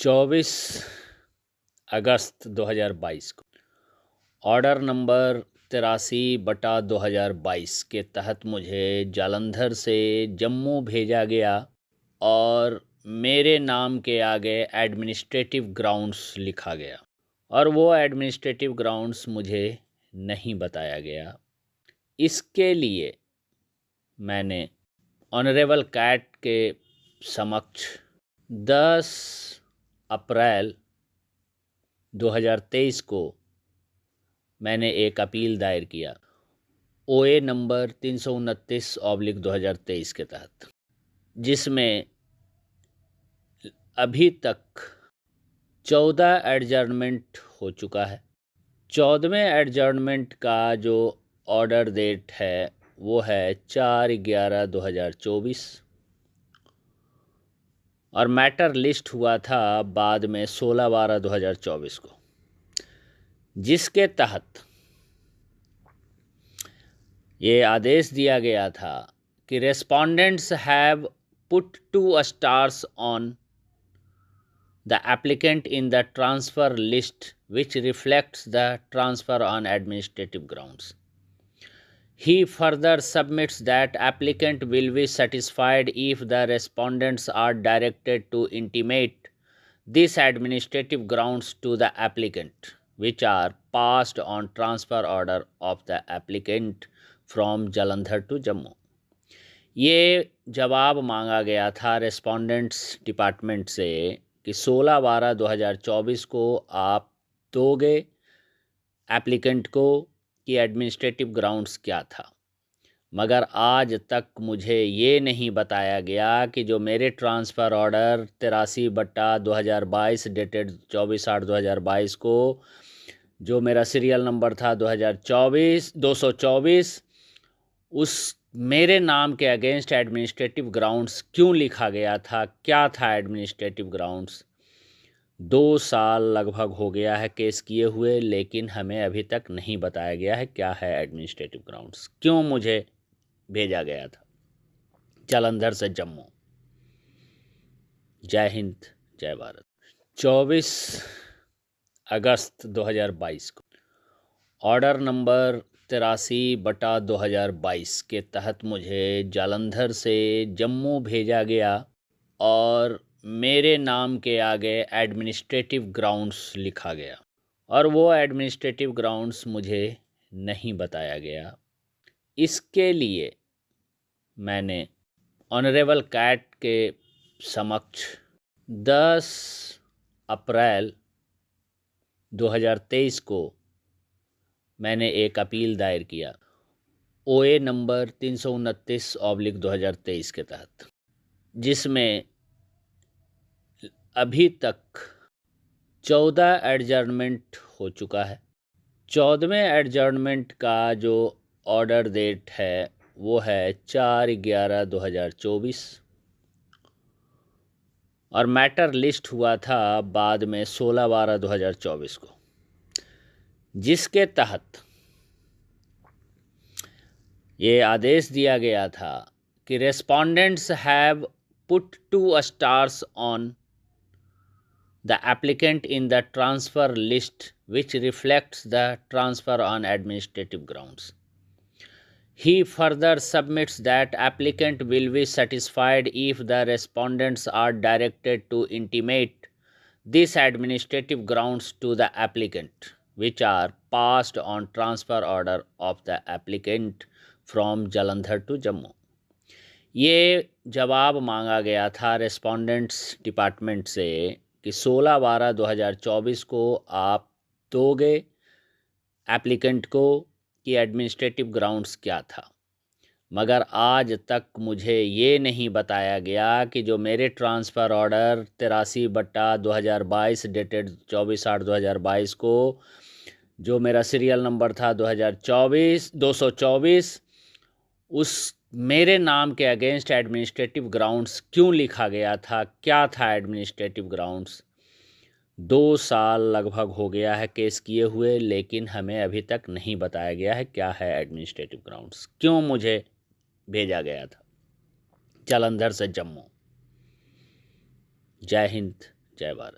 24 अगस्त 2022 को order number 83/2022 के तहत मुझे जालंधर से जम्मू भेजा गया और मेरे नाम के आगे एडमिनिस्ट्रेटिव ग्राउंड्स लिखा गया और वो एडमिनिस्ट्रेटिव ग्राउंड्स मुझे नहीं बताया गया। इसके लिए मैंने ऑनरेबल कैट के समक्ष 10 अप्रैल 2023 को मैंने एक अपील दायर किया OA नंबर 329/2023 के तहत, जिसमें अभी तक 14 एडजर्नमेंट हो चुका है। 14वें एडजर्नमेंट का जो ऑर्डर डेट है वो है 4/11/2024 और मैटर लिस्ट हुआ था बाद में 16/12/2024 को, जिसके तहत ये आदेश दिया गया था कि respondents have put 2 stars on the applicant in the transfer list which reflects the transfer on administrative grounds. He further submits that applicant will be satisfied if the respondents are directed to intimate these administrative grounds to the applicant, which are passed on transfer order of the applicant from Jalandhar to Jammu. ये जवाब मांगा गया था respondents department से कि 16/12/2024 को आप दोगे एप्लीकेंट को कि एडमिनिस्ट्रेटिव ग्राउंड्स क्या था, मगर आज तक मुझे ये नहीं बताया गया कि जो मेरे ट्रांसफ़र ऑर्डर 83/2022 डेटेड 24/8/2022 को जो मेरा सीरियल नंबर था 224 उस मेरे नाम के अगेंस्ट एडमिनिस्ट्रेटिव ग्राउंड्स क्यों लिखा गया था, क्या था एडमिनिस्ट्रेटिव ग्राउंड्स। 2 साल लगभग हो गया है केस किए हुए, लेकिन हमें अभी तक नहीं बताया गया है क्या है एडमिनिस्ट्रेटिव ग्राउंड्स, क्यों मुझे भेजा गया था जालंधर से जम्मू। जय हिंद, जय भारत। 24 अगस्त 2022 को ऑर्डर नंबर 83/2022 के तहत मुझे जालंधर से जम्मू भेजा गया और मेरे नाम के आगे एडमिनिस्ट्रेटिव ग्राउंड्स लिखा गया और वो एडमिनिस्ट्रेटिव ग्राउंड्स मुझे नहीं बताया गया। इसके लिए मैंने ऑनरेबल कैट के समक्ष 10 अप्रैल 2023 को मैंने एक अपील दायर किया OA नंबर 329/2023 के तहत, जिसमें अभी तक 14 एडजर्नमेंट हो चुका है। 14वें एडजर्नमेंट का जो ऑर्डर डेट है वो है 4/11/2024 और मैटर लिस्ट हुआ था बाद में 16/12/2024 को, जिसके तहत ये आदेश दिया गया था कि respondents have put 2 stars on the applicant in the transfer list which reflects the transfer on administrative grounds. He further submits that applicant will be satisfied if the respondents are directed to intimate these administrative grounds to the applicant, which are passed on transfer order of the applicant from Jalandhar to Jammu. ये जवाब मांगा गया था respondents department से कि 16/12/2024 को आप दोगे एप्लीकेंट को कि एडमिनिस्ट्रेटिव ग्राउंड्स क्या था, मगर आज तक मुझे ये नहीं बताया गया कि जो मेरे ट्रांसफ़र ऑर्डर 83/2022 डेटेड 24/8/2022 को जो मेरा सीरियल नंबर था 224 उस मेरे नाम के अगेंस्ट एडमिनिस्ट्रेटिव ग्राउंड्स क्यों लिखा गया था, क्या था एडमिनिस्ट्रेटिव ग्राउंड्स। 2 साल लगभग हो गया है केस किए हुए, लेकिन हमें अभी तक नहीं बताया गया है क्या है एडमिनिस्ट्रेटिव ग्राउंड्स, क्यों मुझे भेजा गया था जालंधर से जम्मू। जय हिंद, जय भारत।